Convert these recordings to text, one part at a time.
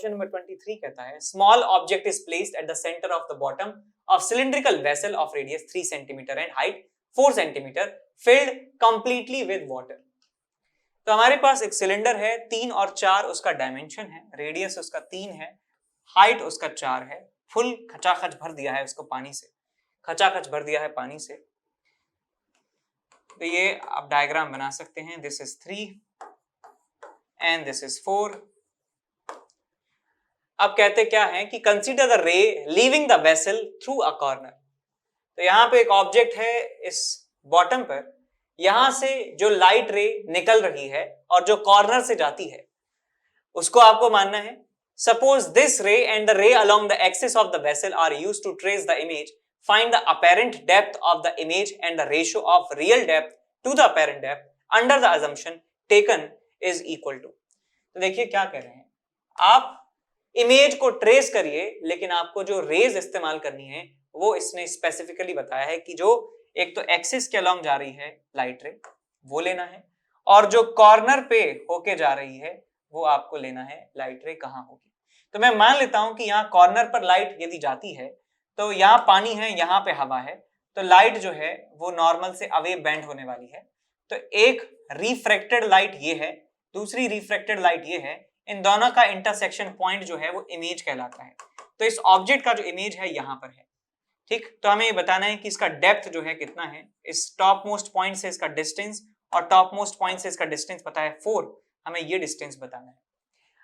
Question number 23 कहता है small object is placed at the centre of the bottom of cylindrical vessel of radius 3 centimetre and height 4 centimetre field completely with water. तो हमारे पास एक cylinder है, 3 और 4 उसका dimension है, रेडियस उसका 3 है, हाइट उसका 4 है, फुल खचाखच भर दिया है उसको पानी से, खचाखच भर दिया है पानी से। तो ये आप डायग्राम बना सकते हैं, this is 3 and this is 4। अब कहते क्या है कि कंसीडर द रे leaving the vessel through a corner. तो यहां पे एक ऑब्जेक्ट है इस बॉटम पर, यहां से जो लाइट रे निकल रही है और जो कॉर्नर से जाती है उसको आपको मानना है। Suppose this ray and the ray along the axis of the vessel are used to trace the image, find the apparent depth of the image and the ratio of real depth to the apparent depth under the assumption taken is equal to. तो देखिए क्या कह रहे हैं, आप image को trace करिए, लेकिन आपको जो रेज इस्तेमाल करनी है वो इसने स्पेसिफिकली बताया है कि जो एक तो एक्सिस के अलोंग जा रही है लाइट रे वो लेना है, और जो कॉर्नर पे होके जा रही है वो आपको लेना है लाइट रे कहां होगी। तो मैं मान लेता हूं कि यहाँ कॉर्नर पर लाइट यदि जाती है तो यहाँ पानी है, यहाँ पे हवा है, तो लाइट जो है वो नॉर्मल से अवे बेंड होने वाली है। तो एक रिफ्रैक्टेड लाइट ये है, दूसरी रिफ्रैक्टेड लाइट ये है, इन दोनों का इंटरसेक्शन पॉइंट जो है वो इमेज कहलाता है। तो इस ऑब्जेक्ट का जो इमेज है यहाँ पर है, ठीक। तो हमें ये बताना है कि इसका डेप्थ जो है कितना है, इस टॉप मोस्ट पॉइंट से इसका डिस्टेंस, और टॉप मोस्ट पॉइंट से इसका डिस्टेंस पता है 4, हमें ये डिस्टेंस बताना है।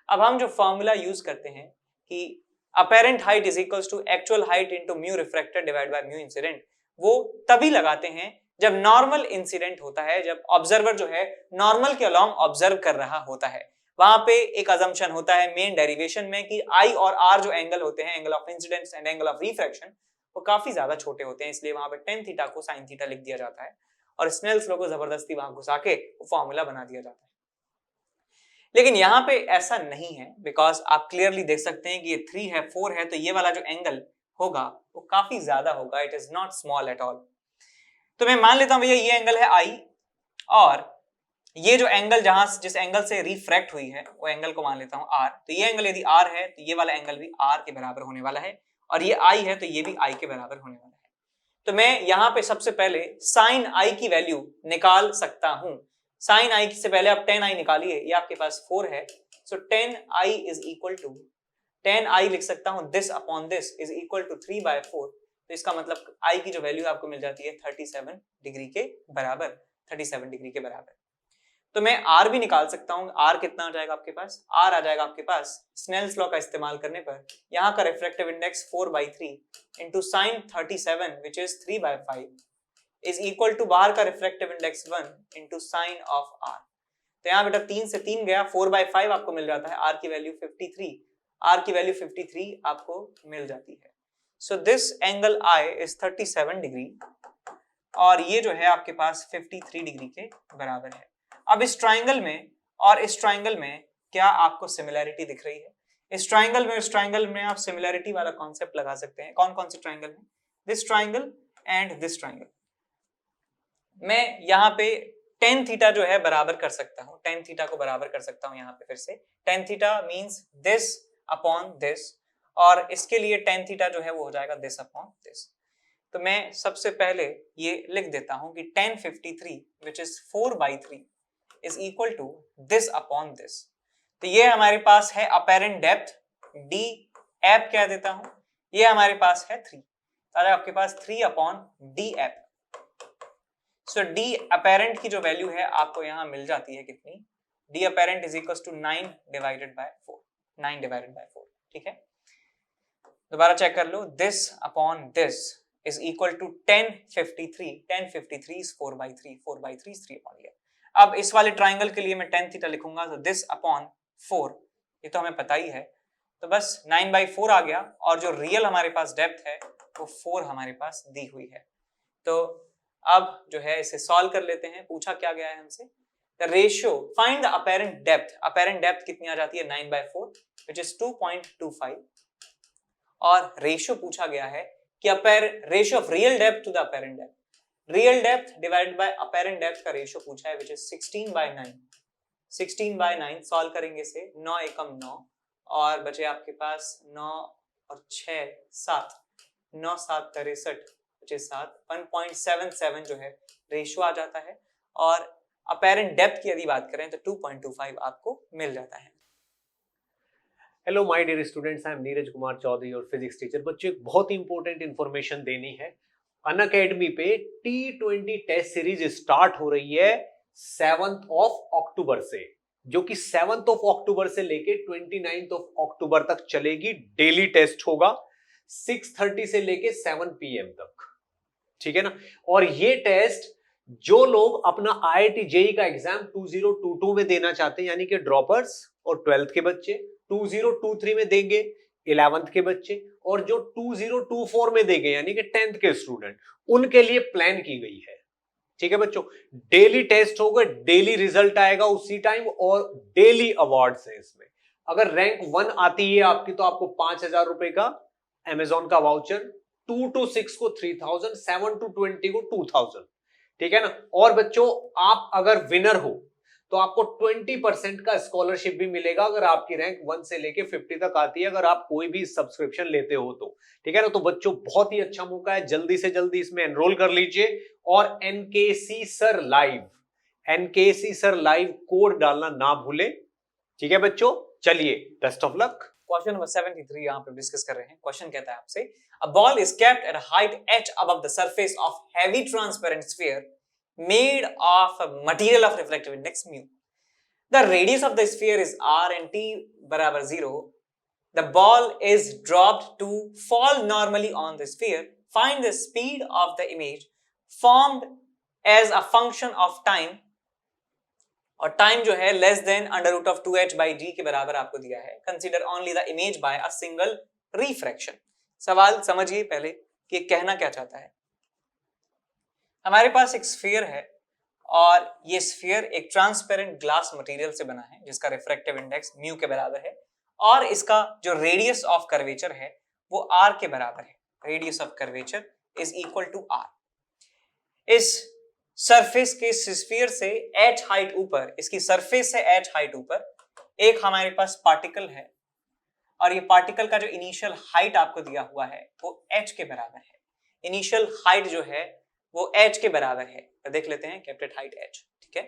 अब हम जो फॉर्मूला यूज करते हैं कि apparent height is equals to actual height into mu refracted divide by mu incident, वो तभी लगाते हैं जब नॉर्मल इंसिडेंट होता है, जब ऑब्जर्वर जो है नॉर्मल के अलोंग ऑब्जर्व कर रहा होता है। वहां पे एक अजम्पशन होता है मेन डेरिवेशन में कि आई और आर जो एंगल होते हैं, angle of incidence and angle of refraction, वो काफी ज्यादा छोटे होते हैं, इसलिए वहां पे tan थीटा को sin थीटा लिख दिया जाता है और स्नेल्स लॉ को जबरदस्ती वहां घुसा के वो फॉर्मूला बना दिया जाता है। लेकिन यहाँ पे ऐसा नहीं है, बिकॉज आप क्लियरली देख सकते हैं कि ये 3 है 4 है, तो ये वाला जो एंगल होगा वो काफी ज्यादा होगा, it is not small at all. तो मैं मान लेता हूं भैया ये एंगल है I, और ये जो एंगल जहां जिस एंगल से रिफ्रैक्ट हुई है वो एंगल को मान लेता हूं R। तो ये एंगल यदि R है तो ये वाला एंगल भी R के बराबर होने वाला है, और ये I है तो ये भी I के बराबर होने वाला है। तो मैं यहाँ पे सबसे पहले साइन I की वैल्यू निकाल सकता हूं। साइन I से पहले आप tan I निकालिए, ये आपके पास 4 है, so tan I is equal to, tan I लिख सकता हूं this upon this is equal to 3/4। तो इसका मतलब I की जो वैल्यू आपको मिल जाती है 37 डिग्री के बराबर, 37 डिग्री के बराबर। तो मैं R भी निकाल सकता हूं, R कितना आ जाएगा आपके पास, R आ जाएगा आपके पास स्नेल्स लॉ का इस्तेमाल करने पर, यहाँ का refractive index 4/3 into sine 37 which is 3/5 is equal to बाहर का refractive index 1 into sine of R। तो यहाँ बेटा 3 से 3 गया, 4/5 आपको मिल जाता है, R की वैल्यू 53, R की वैल्यू 53 आपको मिल जाती है। So this angle I is 37 degree, और ये जो है आपके पास 53 डिग्री के बराबर है। अब इस ट्राइंगल में और इस ट्राइंगल में क्या आपको सिमिलैरिटी दिख रही है? इस ट्राइंगल में, इस ट्राइंगल में आप सिमिलैरिटी वाला कॉन्सेप्ट लगा सकते हैं। कौन कौन से ट्राइंगल है? This triangle and this triangle. मैं यहाँ पे tan थीटा जो है बराबर कर सकता हूँ, tan थीटा को बराबर कर सकता हूँ यहाँ पे फिर से। tan theta means this upon this, और इसके लिए tan थीटा जो है वो हो जाएगा दिस अपॉन दिस। तो मैं सबसे पहले ये लिख देता हूं कि tan 53 which is 4/3 is equal to this upon this। तो ये हमारे पास है अपैरेंट डेप्थ, d एप कह देता हूं, ये हमारे पास है 3, तो आपके पास 3 अपॉन d एप। सो d अपैरेंट की जो वैल्यू है आपको यहां मिल जाती है कितनी, d apparent is equals to 9 divided by 4, 9 divided by 4, ठीक है। दोबारा चेक कर लो, this upon this is equal to tan 53, tan 53 is 4/3, 4/3 is 3/8। अब इस वाले ट्राइंगल के लिए मैं tan थीटा लिखूंगा, तो this upon 4, ये तो हमें पता ही है, तो बस 9/4 आ गया, और जो रियल हमारे पास डेप्थ है वो 4 हमारे पास दी हुई है। तो अब जो है इसे सॉल्व कर लेते हैं। पूछा क्या गया है हमसे, the ratio, find the apparent depth. Apparent depth कितनी आ जाती है 9/4 which is 2.25, और रेशियो पूछा गया है कि ratio of real depth to the apparent depth, real depth divided by apparent depth का रेशियो पूछा है, व्हिच इज 16/9। 16/9 सॉल्व करेंगे इसे, 9 एकम 9, और बचे आपके पास 9 और 6 7, 9 7 63 बचे 7, 1.77 जो है रेशियो आ जाता है। और अपेरेंट डेप्थ की यदि बात करें तो 2.25 आपको मिल जाता है। Hello my dear students, I am Neeraj Kumar Chaudhary your physics teacher. बच्चों एक बहुत इंपॉर्टेंट इंफॉर्मेशन देनी है। अनअकैडमी पे T20 टेस्ट सीरीज स्टार्ट हो रही है 7 अक्टूबर से, जो कि 7 अक्टूबर से लेके 29 अक्टूबर तक चलेगी। डेली टेस्ट होगा 6:30 से लेके 7 PM तक, ठीक है ना। और ये टेस्ट जो लोग अपना IIT JEE का एग्जाम 2022 में देना चाहते हैं, यानी कि ड्रॉपर्स और 12th के बच्चे 2023 में देंगे, 11th के बच्चे, और जो 2024 में देंगे यानी कि 10th के स्टूडेंट, उनके लिए प्लान की गई है, ठीक है बच्चों। डेली टेस्ट होगा, डेली रिजल्ट आएगा उसी टाइम, और डेली अवार्ड्स है इसमें। अगर रैंक 1 आती है आपकी तो आपको 5,000 रुपए का अमेजोन का वाउचर, 2 to 6 को 3,000, 7 to 20 को 2,000, ठीक है ना। और बच्चों आप अगर विनर हो तो आपको 20% का स्कॉलरशिप भी मिलेगा अगर आपकी रैंक 1 से लेके 50 तक आती है, अगर आप कोई भी सब्सक्रिप्शन लेते हो तो, ठीक है ना। तो बच्चों बहुत ही अच्छा मौका है, जल्दी से जल्दी इसमें एनरोल कर लीजिए। और एनकेसी सर लाइव कोड डालना ना भूलें, ठीक है बच्चों। चलिए, best of luck. Question number 73 यहाँ पे डिस्कस कर रहे हैं। क्वेश्चन कहता है आपसे, a ball is kept at a height h above the surface of heavy transparent sphere made of a material of refractive index mu. The radius of the sphere is r and t बराबर 0. The ball is dropped to fall normally on the sphere. Find the speed of the image formed as a function of time. और time जो है less than √2h/g के बराबर आपको दिया है। Consider only the image by a single refraction. सवाल समझिए पहले कि कहना क्या चाहता है। हमारे पास एक स्फीयर है और ये स्फीयर एक ट्रांसपेरेंट ग्लास मटेरियल से बना है जिसका रिफ्रैक्टिव इंडेक्स म्यू के बराबर है, और इसका जो रेडियस ऑफ कर्वेचर है वो आर के बराबर है। Radius of curvature is equal to R. इस सरफेस के स्फीयर से h हाइट ऊपर, इसकी सरफेस से h हाइट ऊपर एक हमारे पास पार्टिकल है, और ये पार्टिकल का जो इनिशियल हाइट आपको दिया हुआ है वो h के बराबर है। इनिशियल हाइट जो है वो h के बराबर है, तो देख लेते हैं कैप्टेड हाइट h, ठीक है।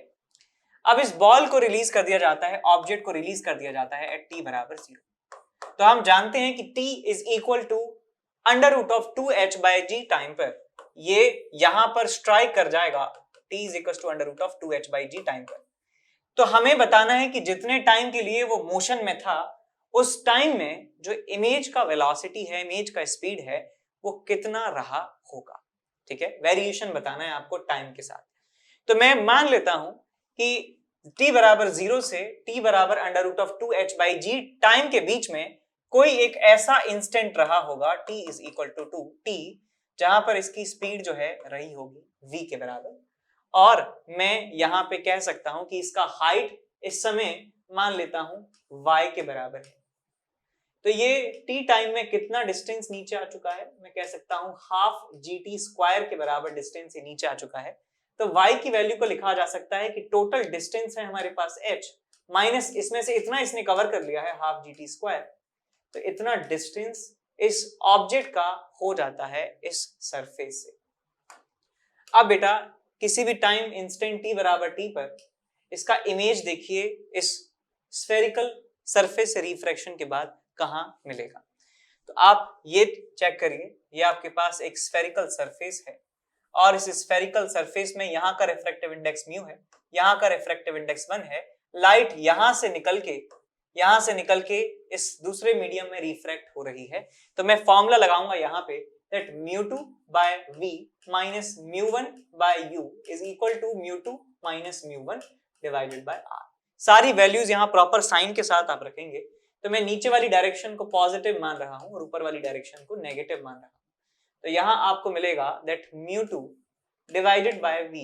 अब इस बॉल को रिलीज कर दिया जाता है, ऑब्जेक्ट को रिलीज कर दिया जाता है एट t बराबर 0। तो हम जानते हैं कि t is equal to √2h/g time पर ये यहां पर स्ट्राइक कर जाएगा, t is equal to √2h/g time पर। तो हमें बताना है कि जितने टाइम के लिए वो मोशन में था उस टाइम में जो इमेज का वेलोसिटी है, इमेज का स्पीड है, वो कितना रहा होगा, ठीक है। वेरिएशन बताना है आपको टाइम के साथ। तो मैं मान लेता हूं कि t बराबर 0 से t बराबर √2h/g टाइम के बीच में कोई एक ऐसा इंस्टेंट रहा होगा t is equal to 2t जहां पर इसकी स्पीड जो है रही होगी v के बराबर, और मैं यहां पे कह सकता हूं कि इसका हाइट इस समय मान लेता हूं y के बराबर है। तो ये t टाइम में कितना डिस्टेंस नीचे आ चुका है, मैं कह सकता हूं हाफ gt² के बराबर डिस्टेंस ये नीचे आ चुका है। तो y की वैल्यू को लिखा जा सकता है कि टोटल डिस्टेंस है हमारे पास h माइनस इसमें से इतना इसने कवर कर लिया है हाफ gt², तो इतना डिस्टेंस इस ऑब्जेक्ट का हो जाता है इस सरफेस से। अब बेटा किसी भी टाइम इंस्टेंट t बराबर t पर इसका इमेज देखिए इस स्फेरिकल सरफेस से रिफ्रैक्शन के बाद कहां मिलेगा। तो आप ये चेक करिए, ये आपके पास एक स्फेरिकल सरफेस है और इस स्फेरिकल सरफेस में यहाँ का रिफ्रैक्टिव इंडेक्स म्यू है, यहाँ का रिफ्रैक्टिव इंडेक्स 1 है। लाइट यहाँ से निकल के इस दूसरे मीडियम में रिफ्रैक्ट हो रही है। तो मैं फॉर्मूला लगाऊंगा यहाँ पे that mu2 by v minus mu1 by u is equal to mu2 minus mu1 divided by r। सारी वैल्यूज यहाँ प्रॉपर साइन के साथ आप रखेंगे। तो मैं नीचे वाली डायरेक्शन को पॉजिटिव मान रहा हूं और ऊपर वाली डायरेक्शन को नेगेटिव मान रहा हूं। तो यहाँ आपको मिलेगा that mu2 divided by v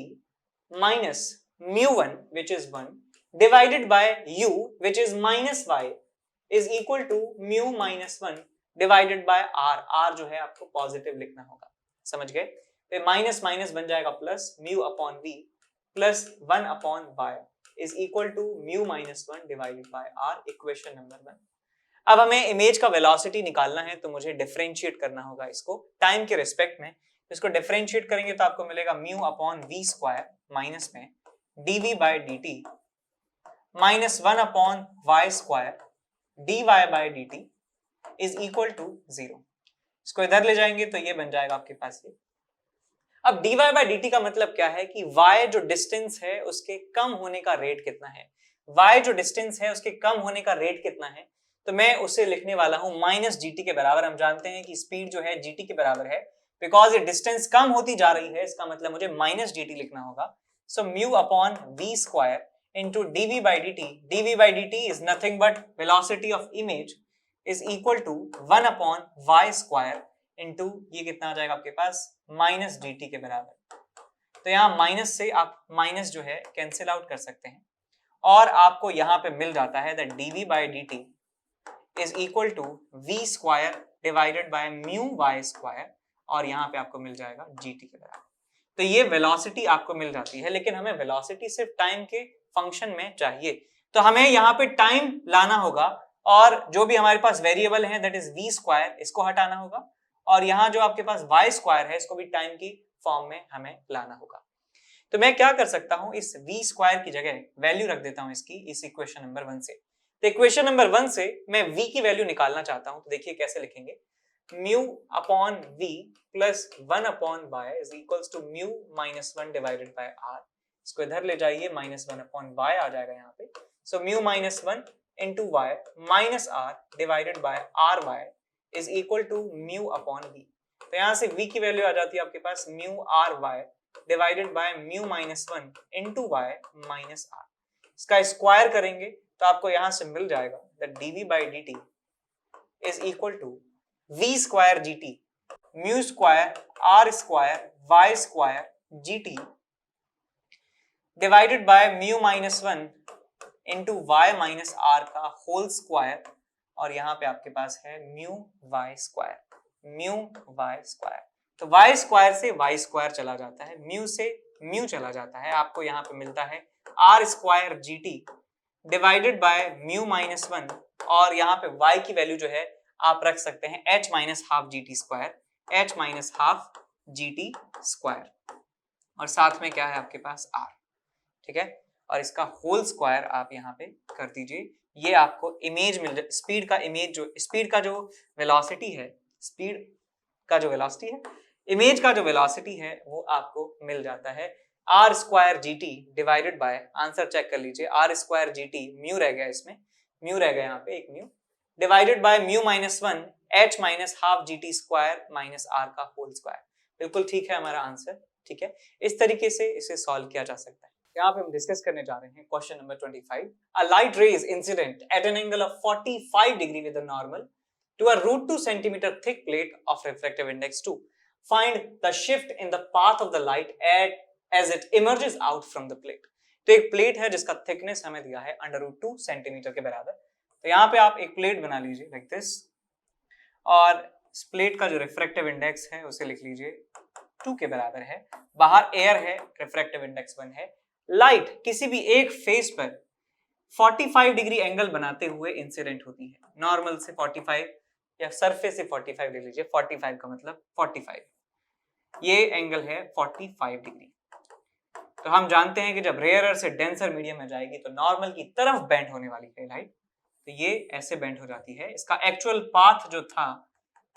minus mu1 which is 1 divided by u which is minus y is equal to mu minus 1 divided by r। r जो है आपको पॉजिटिव लिखना होगा, समझ गए। फिर माइनस माइनस बन जाएगा plus, mu upon v plus 1 upon y is equal to mu minus 1 divided by r, equation number 1। अब हमें इमेज का वेलोसिटी निकालना है, तो मुझे डिफरेंशिएट करना होगा इसको टाइम के रिस्पेक्ट में। इसको डिफरेंशिएट करेंगे तो आपको मिलेगा mu upon V square minus में dv by dt minus 1 upon Y square dy by dt is equal to 0। इसको इधर ले जाएंगे तो ये बन जाएगा आपके पास ये। अब dy बाय dt का मतलब क्या है कि y जो डिस्टेंस है उसके कम होने का रेट कितना है, y जो डिस्टेंस है उसके कम होने का रेट कितना है, तो मैं उसे लिखने वाला हूं माइनस gt के बराबर। हम जानते हैं कि स्पीड जो है gt के बराबर है, बिकॉज ये डिस्टेंस कम होती जा रही है, इसका मतलब मुझे माइनस gt लिखना होगा। So mu upon v square into dv by dt is nothing but velocity of image is equal to 1 upon y square into ये कितना आ जाएगा आपके पास माइनस dt के बराबर। तो यहाँ माइनस से आप माइनस जो है कैंसिल आउट कर सकते हैं और आपको यहाँ पे मिल जाता है that dv by dt is equal to v square divided by mu y square और यहाँ पे आपको मिल जाएगा gt के बराबर। तो ये वेलोसिटी आपको मिल जाती है, लेकिन हमें वेलोसिटी सिर्फ टाइम के फंक्शन में चाहिए, तो हमें यहाँ पे टाइम लाना होगा और जो भी हमारे पास वेरिएबल है दैट इज v स्क्वायर, इसको हटाना होगा और यहाँ जो आपके पास y स्क्वायर है इसको भी टाइम की फॉर्म में हमें लाना होगा। तो मैं क्या कर सकता हूँ, इस v स्क्वायर की जगह वैल्यू रख देता हूँ इसकी इस इक्वेशन नंबर 1 से। तो इक्वेशन नंबर 1 से मैं v की वैल्यू निकालना चाहता हूँ, तो देखिए कैसे लिखेंगे। Mu upon v plus 1 upon y is equals to mu minus 1 divided by r। इसको इधर ले जाइए, माइनस 1 अपॉन y आ जाएगा यहाँ पे। So mu minus 1 into Y minus r divided by R Y is equal to mu upon v। तो यहाँ से v की वैल्यू आ जाती है आपके पास mu R Y divided by mu minus 1 into Y minus r। इसका स्क्वायर करेंगे तो आपको यहाँ से मिल जाएगा that dv by dt is equal to v square gt mu square r square y square gt divided by mu minus 1 into Y minus R का whole square और यहाँ पे आपके पास है mu Y square, mu Y square. तो Y square से Y square चला जाता है, म्यू से म्यू चला जाता है, आपको यहाँ पे मिलता है R square G T divided by mu minus 1 और यहाँ पे y की वैल्यू जो है आप रख सकते हैं h minus half G T square, h minus half G T square और साथ में क्या है आपके पास r, ठीक है। और इसका होल स्क्वायर आप यहाँ पे कर दीजिए, ये आपको इमेज मिल जाए, स्पीड का इमेज जो स्पीड का जो वेलोसिटी है, स्पीड का जो वेलोसिटी है, इमेज का जो वेलोसिटी है वो आपको मिल जाता है R square G T divided by, answer check कर लीजिए, R square G T mu रह गया, इसमें म्यू रह गया यहाँ पे एक mu divided by mu minus 1 H minus half G T square minus R का होल स्क्वायर। बिल्कुल ठीक है हमारा आंसर, ठीक है। इस तरीके से इसे सॉल्व किया जा सकता है। यहाँ पे हम डिस्कस करने जा रहे हैं क्वेश्चन नंबर 25। अ लाइट रे is incident at an angle of 45 degree with a normal to a root 2 centimeter thick plate of refractive index 2. Find the shift in the path of the light as it emerges out from the plate. तो एक plate है जिसका thickness हमें दिया है √2 centimetre के बराबर। तो यहाँ पे आप एक प्लेट बना लीजिए लाइक दिस और इस प्लेट का जो रिफ्रैक्टिव इंडेक्स है उसे लिख लीजिए 2 के बराबर है। बाहर एयर है, रिफ्रैक्टिव इंडेक्स 1 है। लाइट किसी भी एक फेस पर 45 डिग्री एंगल बनाते हुए इंसिडेंट होती है, नॉर्मल से 45 या सरफेस से 45 ले लीजिए, 45 का मतलब 45, ये एंगल है 45 डिग्री। तो हम जानते हैं कि जब रेयरर से डेंसर मीडियम में जाएगी तो नॉर्मल की तरफ बेंड होने वाली है लाइट, तो ये ऐसे बेंड हो जाती है। इसका एक्चुअल पाथ जो था,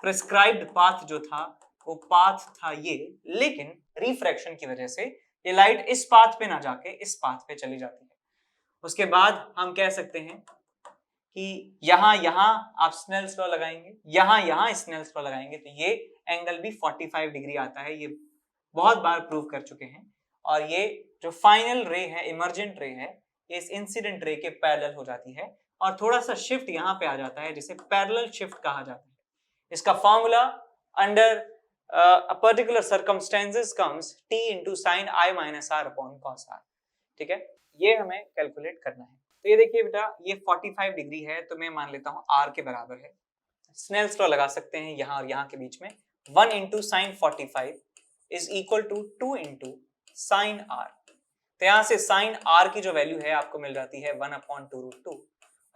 प्रिस्क्राइब्ड पाथ जो था, वो पाथ था ये, लेकिन रिफ्रैक्शन की वजह से ये लाइट इस पाथ पे ना जाके इस पाथ पे चली जाती है। उसके बाद हम कह सकते हैं कि यहाँ आप स्नेल्स लॉ लगाएंगे, यहाँ स्नेल्स लॉ लगाएंगे, तो ये एंगल भी 45 डिग्री आता है। ये बहुत बार प्रूव कर चुके हैं और ये जो फाइनल रे है, इमर्जेंट रे है, ये इस इंसिडेंट रे के पैरेलल हो जाती है और थोड़ा सा शिफ्ट यहाँ पे आ जाता है जिसे पैरेलल शिफ्ट कहा जाता है। इसका formula under a particular circumstances comes t into sin I minus r upon cos r, ठीक है। ये हमें कैलकुलेट करना है। तो ये देखिए बेटा, ये 45 डिग्री है तो मैं मान लेता हूँ r के बराबर है। स्नेल्स लॉ लगा सकते हैं यहाँ और यहाँ के बीच में, 1 into sin 45 is equal to 2 into sin r। तो यहाँ से sin r की जो वैल्यू है आपको मिल जाती है 1/2√2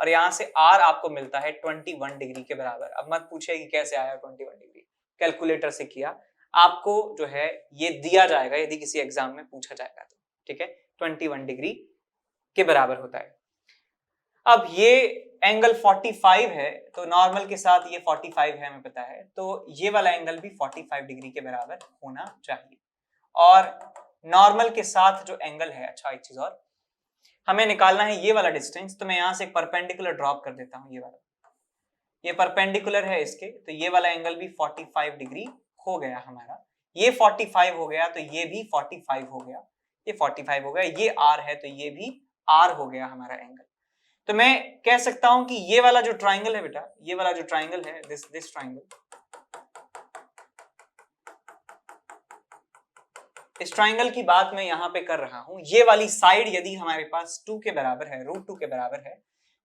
और यहाँ से R आपको मिलता है 21 डिग्री के बराबर। अब मत पूछिए कि कैसे आया 21 डिग्री, कैलकुलेटर से किया, आपको जो है ये दिया जाएगा यदि किसी एग्जाम में पूछा जाएगा तो, ठीक है, 21 डिग्री के बराबर होता है। अब ये एंगल 45 है, तो नॉर्मल के साथ ये 45 है हमें पता है, तो ये वाला एंगल भी 45 डिग्री के बराबर होना चाहिए। और नॉर्मल के साथ जो एंगल है, अच्छा एक चीज और, हमें निकालना है ये वाला डिस्टेंस, तो मैं यहां से एक परपेंडिकुलर ड्रॉप कर देता हूं, ये वाला, ये परपेंडिकुलर है इसके, तो ये वाला एंगल भी 45 डिग्री हो गया हमारा। ये 45 हो गया तो ये भी 45 हो गया, ये 45 हो गया, ये R है तो ये भी R हो गया हमारा एंगल। तो मैं कह सकता हूं कि ये वाला जो ट्राइंगल है बेटा, ये वाला जो ट्राइंगल है, दिस ट्राइंगल, इस ट्राइंगल की बात मैं यहां पे कर रहा हूं। ये वाली साइड यदि हमारे पास 2 के बराबर है, √2 के बराबर है,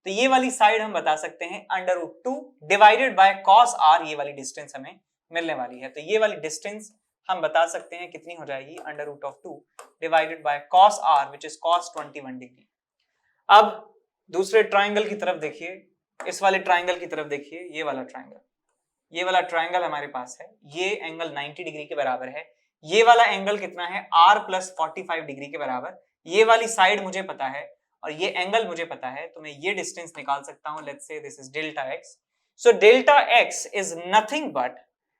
तो ये वाली साइड हम बता सकते हैं √2 डिवाइडेड बाय cos r, ये वाली डिस्टेंस हमें मिलने वाली है। तो ये वाली डिस्टेंस हम बता सकते हैं कितनी हो जाएगी, √2 divided by cos r which is cos 21 degree. अब दूसरे ट्राइंगल की तरफ देखिए, इस वाले ट्राइंगल की तरफ देखिए, ये वाला ट्राइंगल, ये वाला ट्राइंगल हमारे पास है, ये एंगल 90 डिग्री के बराबर है, ये वाला एंगल कितना है, r प्लस 45 डिग्री के बराबर। ये वाली साइड मुझे पता है और ये एंगल मुझे पता है, तो मैं ये डिस्टेंस निकाल सकता हूं। Let's say this is delta x, so delta x is nothing but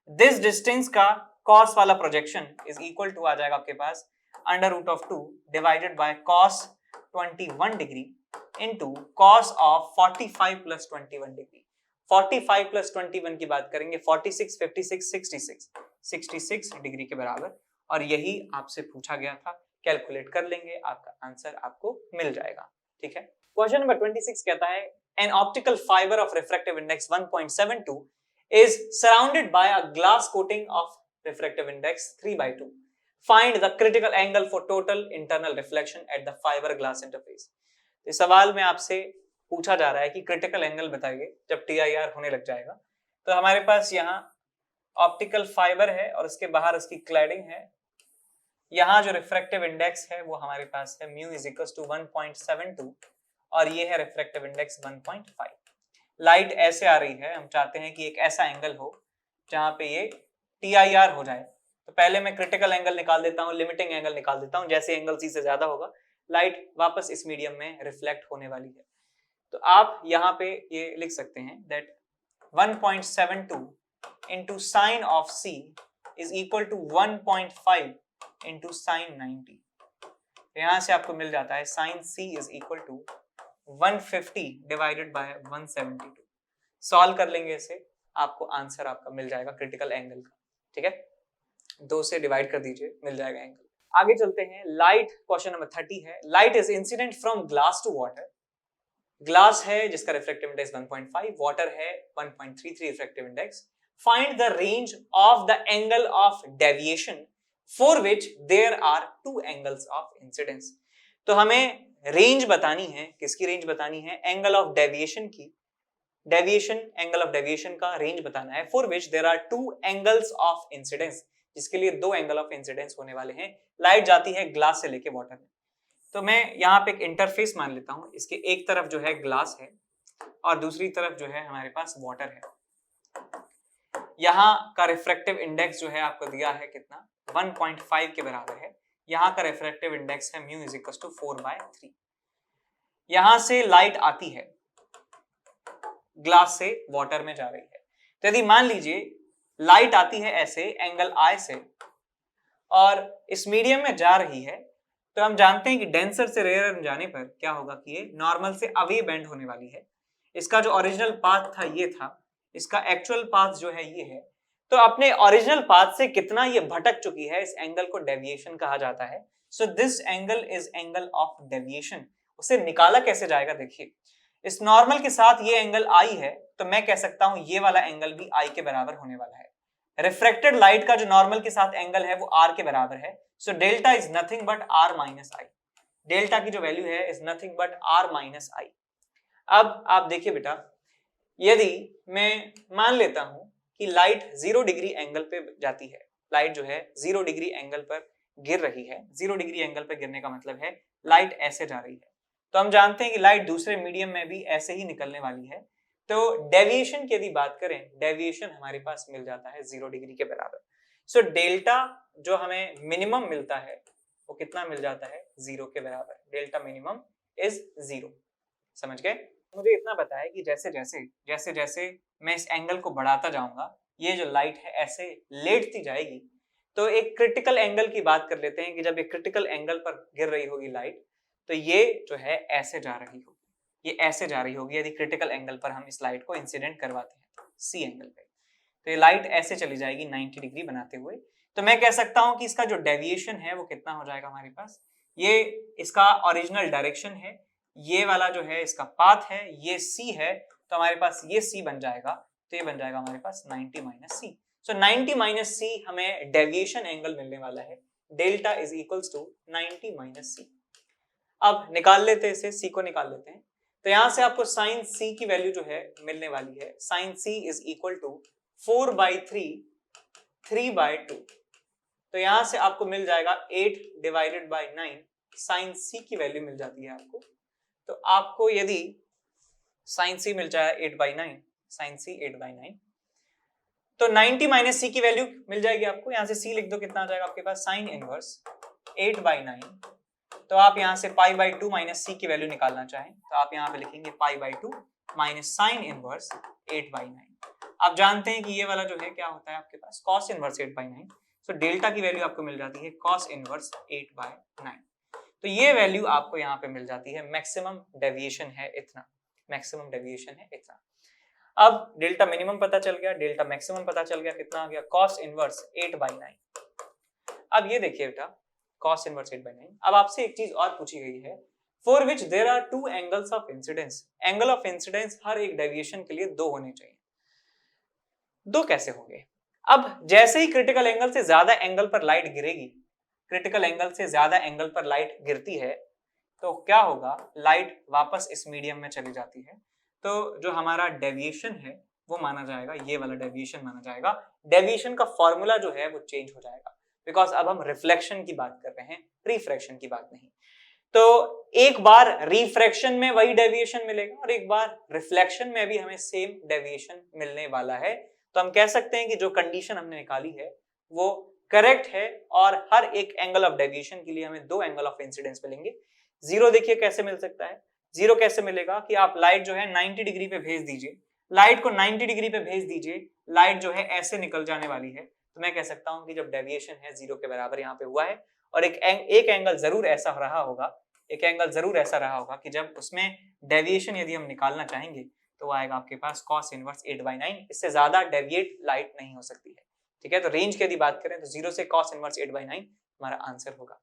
this distance का cos वाला प्रोजेक्शन इज इक्वल टू आ जाएगा आपके पास √2 divided by cos 21 degree into cos of 45 plus 21 degree. 45 plus 21 की बात करेंगे, 46, 56, 66 डिग्री के बराबर, और यही आपसे पूछा गया था। कैलकुलेट कर लेंगे, आपका आंसर आपको मिल जाएगा, ठीक है। क्वेश्चन नंबर 26 कहता है an optical fibre of refractive index 1.72 is surrounded by a glass coating of refractive index 3/2, find the critical angle for total internal reflection at the fibre glass interface. इस सवाल में आपसे पूछा जा रहा है कि क्रिटिकल एंगल बताइए जब TIR होने लग जाएगा। तो हमारे पास यहाँ ऑप्टिकल फाइबर है और उसके बाहर उसकी क्लैडिंग है, यहाँ जो रिफ्रैक्टिव इंडेक्स है वो हमारे पास है म्यू इज इक्वल टू 1.72 और ये है रिफ्रैक्टिव इंडेक्स 1.5। लाइट ऐसे आ रही है, हम चाहते हैं कि एक ऐसा एंगल हो जहां पे ये TIR हो जाए। तो पहले मैं क्रिटिकल एंगल निकाल देता हूँ, लिमिटिंग एंगल निकाल देता हूँ, जैसे एंगल C से ज्यादा होगा लाइट वापस इस मीडियम में रिफ्लेक्ट होने वाली है। तो आप यहाँ पे ये लिख सकते हैं that 1.72 into sin of C is equal to 1.5 into sin 90। यहाँ से आपको मिल जाता है sin C is equal to 150 divided by 172। Solve कर लेंगे इसे, आपको आंसर आपका मिल जाएगा क्रिटिकल एंगल का, ठीक है। 2 से डिवाइड कर दीजिए, मिल जाएगा एंगल। आगे चलते हैं, लाइट, क्वेश्चन नंबर 30 है, light is incident from glass to water. Glass है जिसका रिफ्रैक्टिव इंडेक्स 1.5, वाटर है 1.33 refractive index. Find the range of the angle of deviation for which there are 2 angles of incidence. तो हमें range बतानी है, किसकी range बतानी है, एंगल ऑफ डेविएशन की, डेविएशन, एंगल ऑफ डेविएशन का रेंज बताना है, for which there are 2 angles of incidence, जिसके लिए 2 एंगल ऑफ इंसिडेंस होने वाले हैं। लाइट जाती है ग्लास से लेके वाटर में, तो मैं यहाँ पे एक इंटरफेस मान लेता हूँ, इसके एक तरफ जो है ग्लास है और दूसरी तरफ जो है हमारे पास वाटर है। यहाँ का रिफ्रैक्टिव इंडेक्स जो है आपको दिया है कितना, 1.5 के बराबर है। यहाँ का रिफ्रैक्टिव इंडेक्स है म्यू इज इक्वल टू 4/3। यहाँ से लाइट आती है, ग्लास से वाटर में जा रही है। तो यदि मान लीजिए लाइट आती है ऐसे एंगल I से और इस मीडियम में जा रही है, तो हम जानते हैं कि डेंसर से रेयर में जाने पर क्या होगा कि ये नॉर्मल से अवे बेंड होने वाली है। इसका जो ओरिजिनल पाथ था ये था, इसका एक्चुअल पाथ जो है ये है। तो अपने ओरिजिनल पाथ से कितना ये भटक चुकी है, इस एंगल को डेविएशन कहा जाता है। So this angle is angle of deviation. उसे निकाला कैसे जाएगा, देखिए इस नॉर्मल के साथ ये एंगल I है, तो मैं कह सकता हूं ये वाला एंगल भी I के बराबर होने वाला है। रिफ्रैक्टेड लाइट का जो नॉर्मल के साथ एंगल है वो R के बराबर है। So delta is nothing but R minus I। Delta की जो वैल्यू है is nothing but R minus I। अब आप देखिए बेटा, यदि मैं मान लेता हूं कि लाइट 0 डिग्री एंगल पे जाती है, लाइट जो है 0 डिग्री एंगल पर गिर रही है, 0 डिग्री एंगल पर गिरने का मतलब है लाइट ऐसे जा रही है, तो हम जानते हैं कि लाइट दूसरे मीडियम में भी ऐसे ही निकलने वाली है। तो डेविएशन की यदि बात करें, डेविएशन हमारे पास मिल जाता है 0 डिग्री के बराबर। सो डेल्टा जो हमें मिनिमम मिलता है वो कितना मिल जाता है, 0 के बराबर। Delta minimum is 0। समझ गए? मुझे इतना पता है कि जैसे जैसे मैं इस एंगल को बढ़ाता जाऊंगा, ये जो लाइट है ऐसे लेटती जाएगी। तो एक क्रिटिकल एंगल की बात कर लेते हैं कि जब एक क्रिटिकल एंगल पर गिर रही होगी लाइट, तो ये जो है ऐसे जा रही होगी, ये ऐसे जा रही होगी यदि क्रिटिकल एंगल पर हम इस लाइट को इंसिडेंट करवाते हैं सी एंगल पे। तो ये लाइट ऐसे चली जाएगी 90 डिग्री बनाते हुए। तो मैं कह सकता हूं कि इसका जो डेविएशन है वो कितना हो जाएगा हमारे पास, ये इसका ओरिजिनल डायरेक्शन है, ये वाला जो है इसका पाथ है, ये सी है, तो हमारे पास ये सी बन जाएगा। तो ये बन जाएगा हमारे पास 90 माइनस सी। सो 90 माइनस सी हमें डेविएशन एंगल मिलने वाला है। Delta is equals to 90 minus C. अब निकाल लेते हैं इसे, सी को निकाल लेते हैं। तो यहां से आपको साइन सी की वैल्यू जो है मिलने वाली है। Sine C is equal to 4/3 3/2। तो यहां से आपको मिल जाएगा 8 डिवाइडेड बाई 9। साइन सी की वैल्यू मिल जाती है आपको। तो आपको यदि साइन सी मिल जाए 8/9, साइन सी 8/9, तो 90 माइनस सी की वैल्यू मिल जाएगी आपको। यहां से सी लिख दो, कितना आ जाएगा आपके पास, साइन इनवर्स 8/9। तो आप यहां से π/2 माइनस सी की वैल्यू निकालना चाहें तो आप यहां पे लिखेंगे π/2 माइनस साइन इनवर्स 8/9। आप जानते हैं कि ये वाला जो है क्या होता है आपके पास, cos इनवर्स 8/9। सो डेल्टा की वैल्यू आपको मिल जाती है cos इनवर्स 8/9। तो ये वैल्यू आपको यहाँ पे मिल जाती है। मैक्सिमम डेविएशन है इतना, मैक्सिमम डेविएशन है इतना। अब डेल्टा मिनिमम पता चल गया, डेल्टा मैक्सिमम पता चल गया, कितना आ गया, cos इनवर्स 8/9। अब ये देखिए बेटा, cos इनवर्स 8/9। अब आपसे एक चीज और पूछी गई है, for which there are 2 angles of incidence. Angle of incidence हर एक डेविएशन के लिए 2 होने चाहिए। 2 कैसे होंगे? अब जैसे ही क्रिटिकल एंगल से ज्यादा एंगल पर लाइट गिरेगी, क्रिटिकल एंगल से ज्यादा एंगल पर लाइट गिरती है, तो क्या होगा, लाइट वापस इस मीडियम में चली जाती है। तो जो हमारा डेविएशन है वो माना जाएगा, ये वाला डेविएशन माना जाएगा। डेविएशन का फॉर्मूला जो है वो चेंज हो जाएगा, बिकॉज अब हम रिफ्लेक्शन की बात कर रहे हैं, रिफ्रैक्शन की बात नहीं। तो एक बार रिफ्रैक्शन में वही डेविएशन मिलेगा और एक बार रिफ्लेक्शन में भी हमें सेम डेविएशन मिलने वाला है। तो हम कह सकते हैं कि जो कंडीशन हमने निकाली है वो करेक्ट है और हर एक एंगल ऑफ डेविएशन के लिए हमें 2 एंगल ऑफ इंसिडेंस मिलेंगे। 0 देखिए कैसे मिल सकता है, 0 कैसे मिलेगा कि आप लाइट जो है 90 डिग्री पे भेज दीजिए, लाइट को 90 डिग्री पे भेज दीजिए, लाइट जो है ऐसे निकल जाने वाली है। तो मैं कह सकता हूं कि जब डेविएशन है 0 के बराबर यहाँ पे हुआ है, और एक एंगल जरूर ऐसा रहा होगा, एक एंगल जरूर ऐसा रहा होगा कि जब उसमें डेविएशन यदि हम निकालना चाहेंगे तो आएगा आपके पास cos इनवर्स 8/9। इससे ज्यादा डेविएट लाइट नहीं हो सकती है। ठीक है, तो रेंज की यदि बात करें तो 0 से cos इनवर्स 8/9 हमारा आंसर होगा।